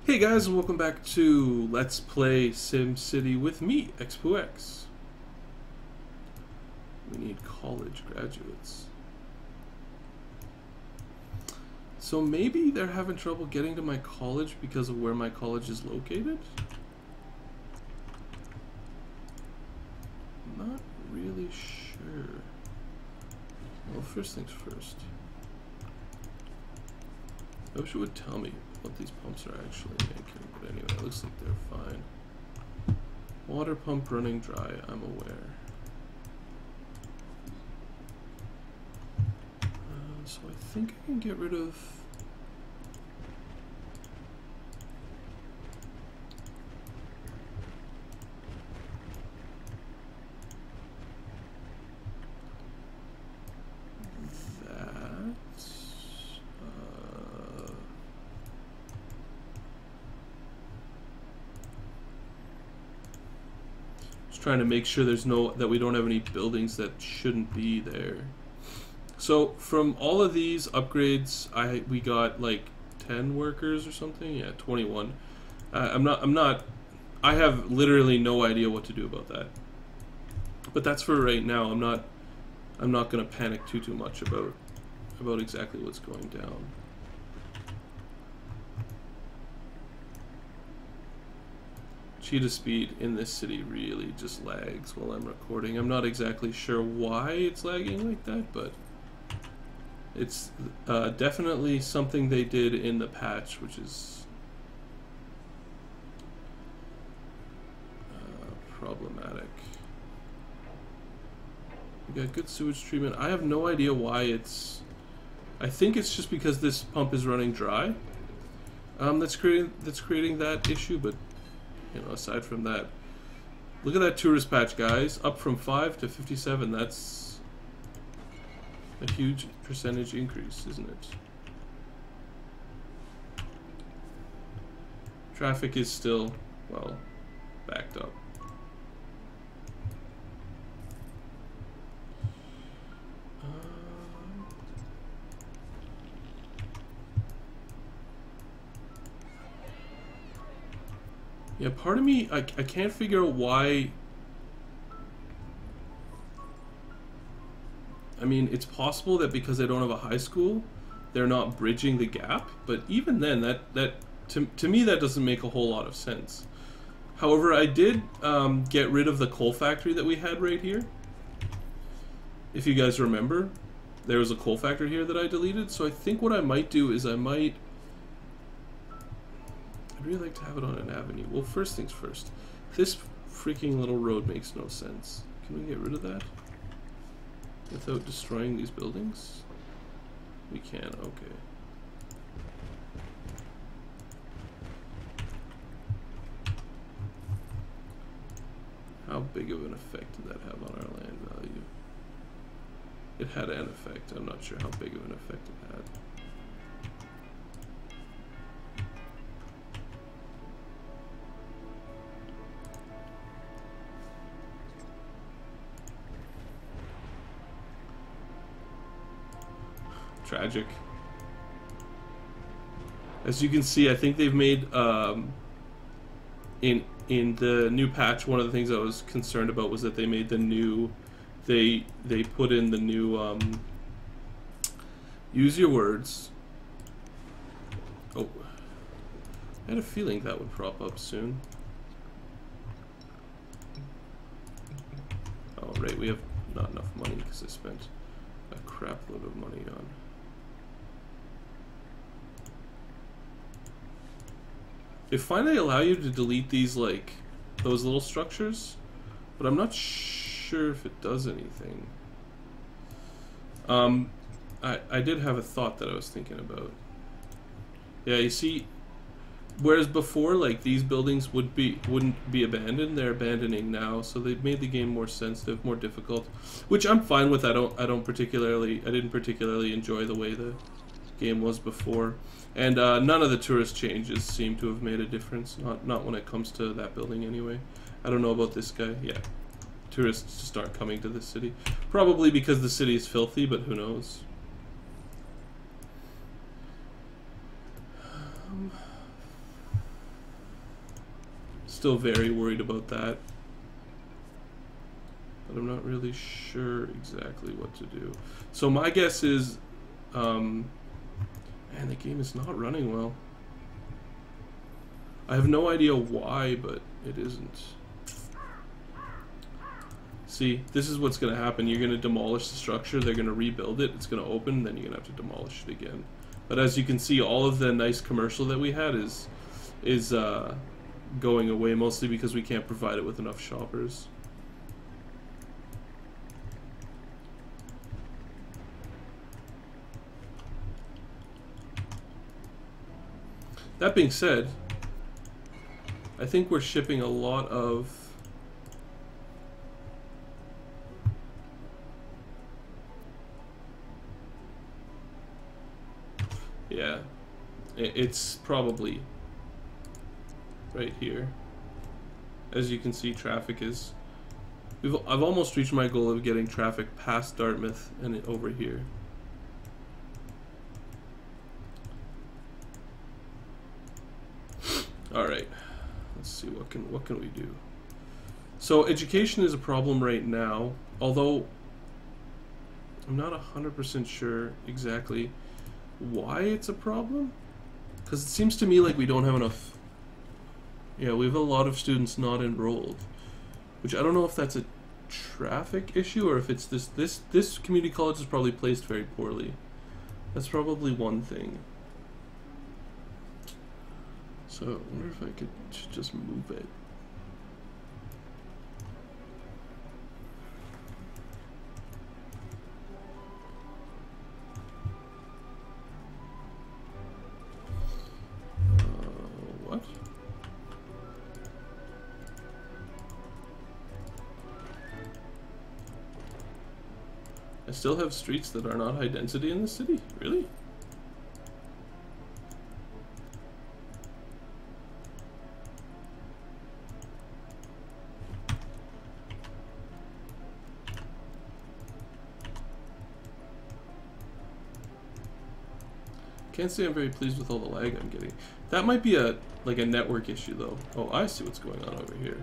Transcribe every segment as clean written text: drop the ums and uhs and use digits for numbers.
Hey guys, and welcome back to Let's Play SimCity with me, X2X. We need college graduates. So maybe they're having trouble getting to my college because of where my college is located? Not really sure. Well, first things first. I wish it would tell me what these pumps are actually making, but anyway, it looks like they're fine. Water pump running dry, I'm aware. So I think I can get rid of... trying to make sure that we don't have any buildings that shouldn't be there. So from all of these upgrades, we got like 10 workers or something. Yeah, 21. I have literally no idea what to do about that. But that's for right now. I'm not gonna panic too much about exactly what's going down. Cheetah speed in this city really just lags while I'm recording. I'm not exactly sure why it's lagging like that, but it's definitely something they did in the patch, which is problematic. We got good sewage treatment. I have no idea why it's... I think it's just because this pump is running dry. That's creating that issue, but you know, aside from that, look at that tourist patch, guys. Up from 5 to 57. That's a huge percentage increase, isn't it? Traffic is still, well, backed up. Yeah, part of me, I can't figure out why. I mean, it's possible that because they don't have a high school, they're not bridging the gap. But even then, to me, that doesn't make a whole lot of sense. However, I did get rid of the coal factory that we had right here. If you guys remember, there was a coal factory here that I deleted. So I think what I might do is I'd really like to have it on an avenue. Well, first things first. This freaking little road makes no sense. Can we get rid of that without destroying these buildings? We can, okay. How big of an effect did that have on our land value? It had an effect. I'm not sure how big of an effect it had. Tragic. As you can see, I think they've made in the new patch, one of the things I was concerned about was that they made the new they put in the new use your words. Oh, I had a feeling that would prop up soon. Oh right, we have not enough money because I spent a crap load of money on. They finally allow you to delete these, like, those little structures, but I'm not sure if it does anything. I did have a thought that I was thinking about. Yeah, you see, whereas before, like, these buildings wouldn't be abandoned, they're abandoning now, so they've made the game more sensitive, more difficult, which I'm fine with. I didn't particularly enjoy the way the game was before. And none of the tourist changes seem to have made a difference. Not when it comes to that building anyway. I don't know about this guy. Yeah, tourists just aren't coming to this city. Probably because the city is filthy, but who knows. Still very worried about that. But I'm not really sure exactly what to do. So my guess is, man, the game is not running well. I have no idea why, but it isn't. See, this is what's going to happen. You're going to demolish the structure, they're going to rebuild it, it's going to open, then you're going to have to demolish it again. But as you can see, all of the nice commercial that we had is going away, mostly because we can't provide it with enough shoppers. That being said, I think we're shipping a lot of yeah, it's probably right here. As you can see, traffic is I've almost reached my goal of getting traffic past Dartmouth and over here. Alright, let's see what can we do. So education is a problem right now, although I'm not 100% sure exactly why it's a problem, because it seems to me like we don't have enough. Yeah, we have a lot of students not enrolled, which I don't know if that's a traffic issue or if it's this community college is probably placed very poorly. That's probably one thing. So I wonder if I could just move it. What? I still have streets that are not high density in the city? Really? Can't say I'm very pleased with all the lag I'm getting. That might be like a network issue though. Oh, I see what's going on over here.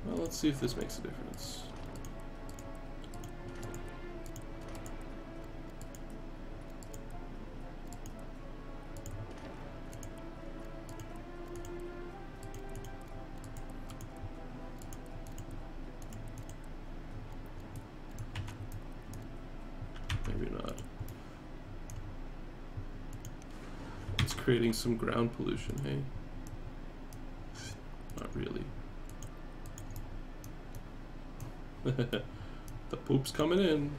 Well, let's see if this makes a difference. Maybe not. It's creating some ground pollution, hey? Not really. The poop's coming in.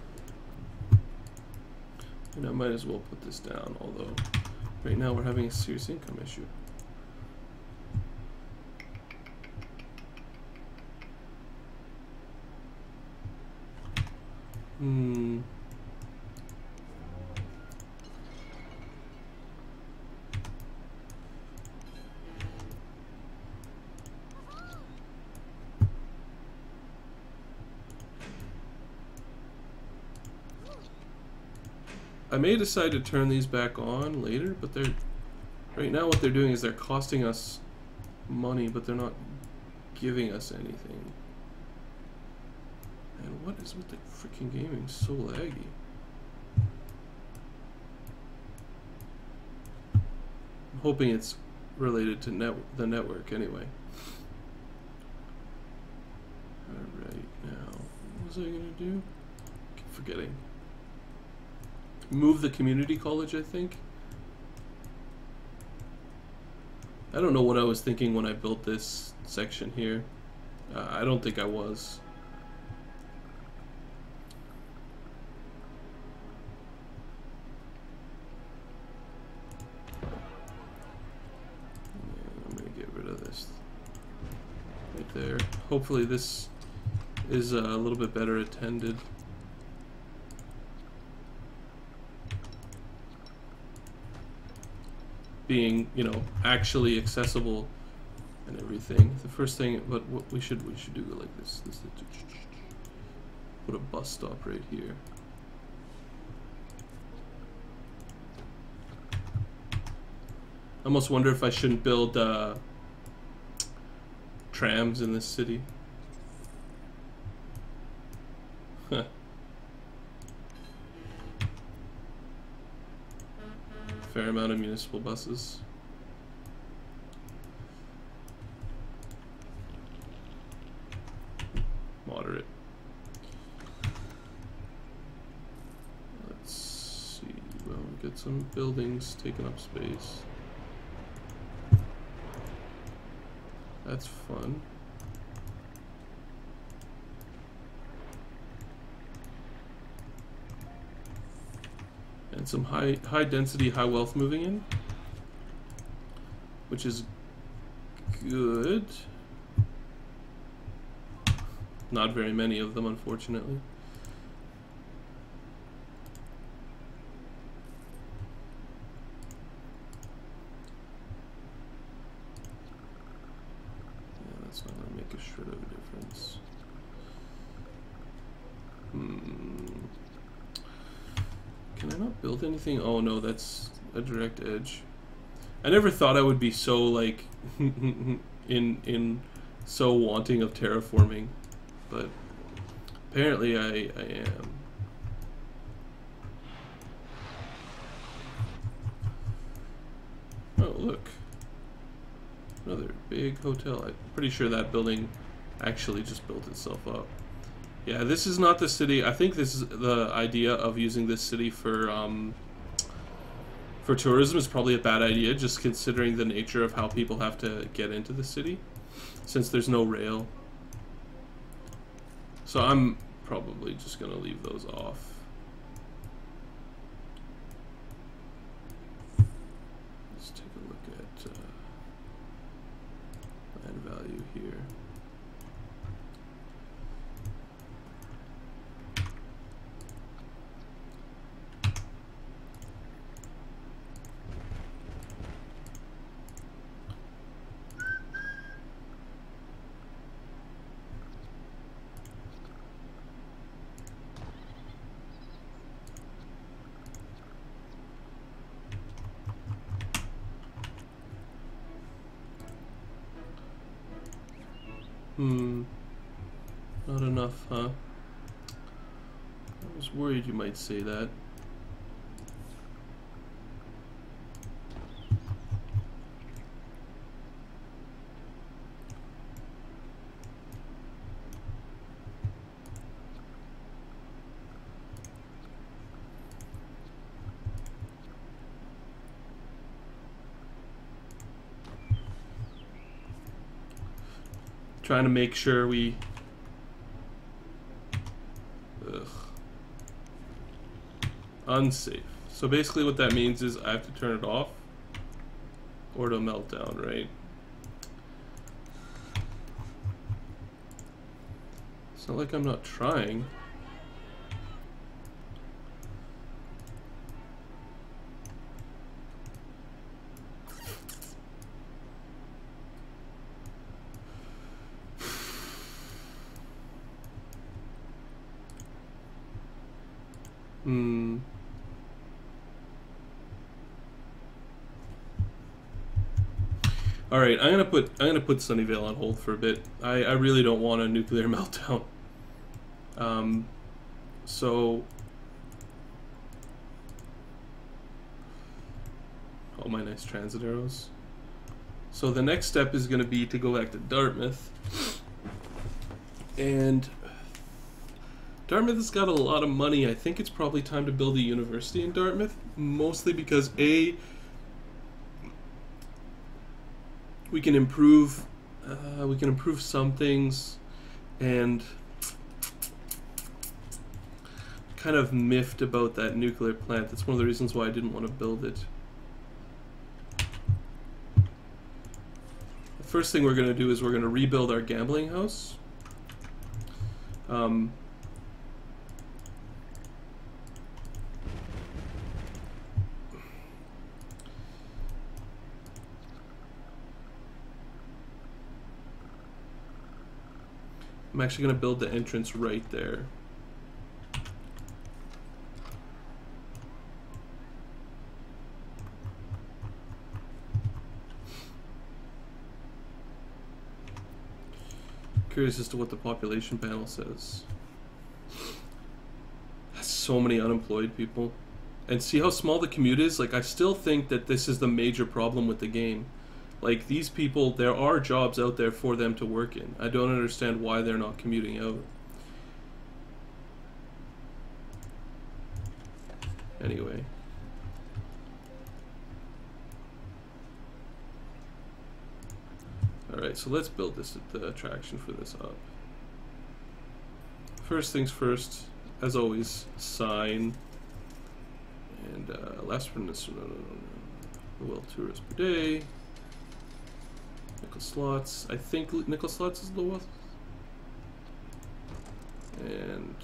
And I might as well put this down, although right now we're having a serious income issue. I may decide to turn these back on later, but they're right now what they're doing is they're costing us money, but they're not giving us anything. And what is with the freaking gaming? So laggy. I'm hoping it's related to the network anyway. Alright, now, what was I gonna do? Keep forgetting. Move the community college, I think. I don't know what I was thinking when I built this section here. I don't think I was. I'm gonna get rid of this right there. Hopefully this is a little bit better attended. Being, you know, actually accessible and everything. The first thing, but what we should do it like this. Put a bus stop right here. I almost wonder if I shouldn't build trams in this city. Huh. Fair amount of municipal buses. Moderate. Let's see. Well, get some buildings taking up space. That's fun. And some high density, high wealth moving in, which is good. Not very many of them, unfortunately. Yeah, that's not gonna make a shred of a difference. Can I not build anything? Oh no, that's a direct edge. I never thought I would be so like in so wanting of terraforming, but apparently I am. Oh look, another big hotel. I'm pretty sure that building actually just built itself up. Yeah, this is not the city. I think this is the idea of using this city for tourism is probably a bad idea, just considering the nature of how people have to get into the city, since there's no rail. So I'm probably just gonna leave those off. Let's take a look at land value here. Not enough, huh? I was worried you might say that. Trying to make sure we... Ugh. Unsafe. So basically what that means is I have to turn it off or it'll melt down, right? It's not like I'm not trying. All right, I'm gonna put Sunnyvale on hold for a bit. I really don't want a nuclear meltdown. So all my nice transit arrows. So the next step is gonna be to go back to Dartmouth, and Dartmouth has got a lot of money. I think it's probably time to build a university in Dartmouth, mostly because A, we can improve some things, and kind of miffed about that nuclear plant. That's one of the reasons why I didn't want to build it. The first thing we're going to do is we're going to rebuild our gambling house. I'm actually going to build the entrance right there. Curious as to what the population panel says. So many unemployed people. And see how small the commute is? Like, I still think that this is the major problem with the game. Like, these people, there are jobs out there for them to work in. I don't understand why they're not commuting out. Anyway. Alright, so let's build this, the attraction for this up. First things first, as always, sign. And last for well, tourists per day. Nickel slots. I think nickel slots is the lowest. And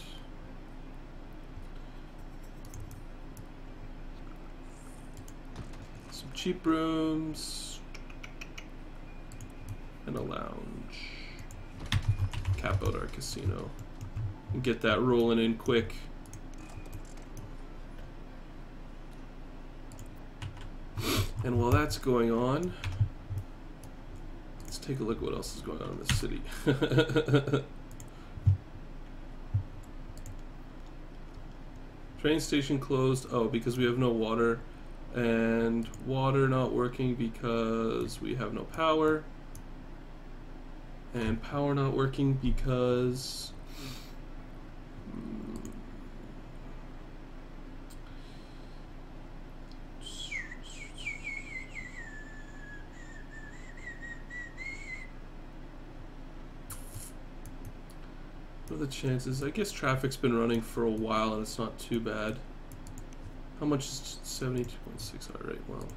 some cheap rooms. And a lounge. Cap out our casino. And get that rolling in quick. And while that's going on, let's take a look at what else is going on in the city. Train station closed. Oh, because we have no water. And water not working because we have no power. And power not working because... What are the chances? I guess traffic's been running for a while and it's not too bad. How much is 72.6? Alright, well.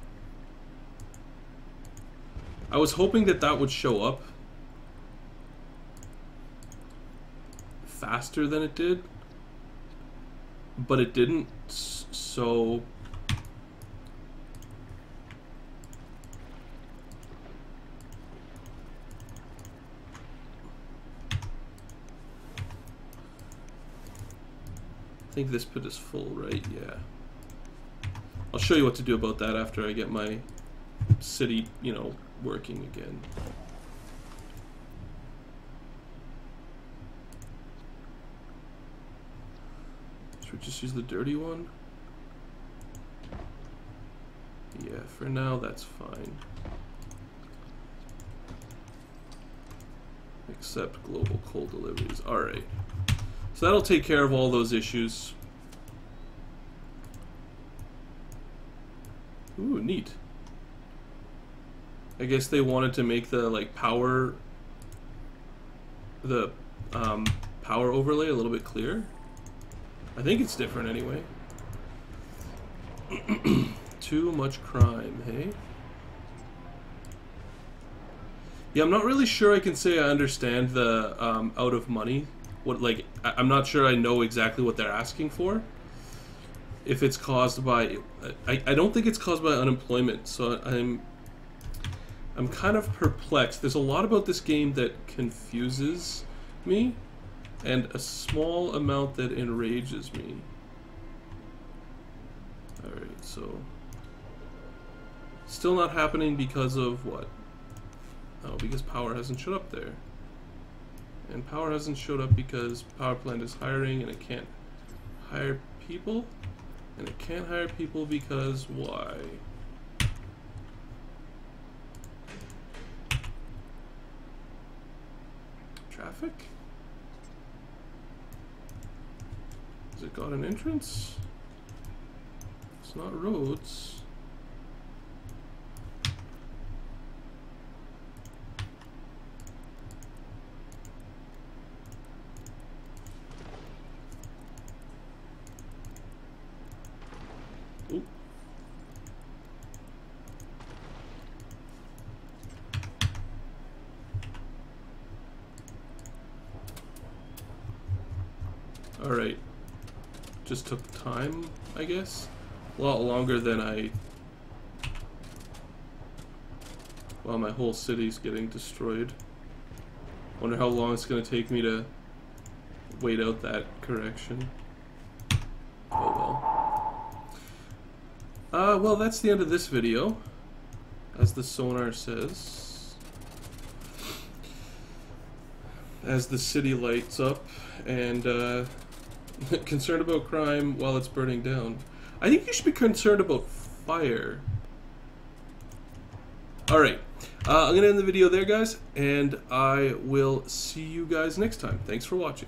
I was hoping that that would show up faster than it did, but it didn't, so I think this pit is full, right? Yeah. I'll show you what to do about that after I get my city, you know, working again. Should we just use the dirty one? Yeah, for now that's fine. Except global coal deliveries. Alright. So that'll take care of all those issues. Ooh, neat. I guess they wanted to make the like power power overlay a little bit clearer. I think it's different anyway. Too much crime, hey? Yeah, I'm not really sure I can say I understand the out of money. What, like, I'm not sure I know exactly what they're asking for. If it's caused by, I don't think it's caused by unemployment, so I'm kind of perplexed. There's a lot about this game that confuses me, and a small amount that enrages me. Alright, so still not happening because of what? Oh, because power hasn't showed up there. And power hasn't showed up because power plant is hiring and it can't hire people. And it can't hire people because why? Traffic? Has it got an entrance? It's not roads. Alright, just took time, I guess. A lot longer than well, my whole city's getting destroyed. Wonder how long it's gonna take me to wait out that correction. Oh well. Well, that's the end of this video, as the sonar says. as the city lights up, and concerned about crime while it's burning down. I think you should be concerned about fire. Alright, I'm going to end the video there, guys, and I will see you guys next time. Thanks for watching.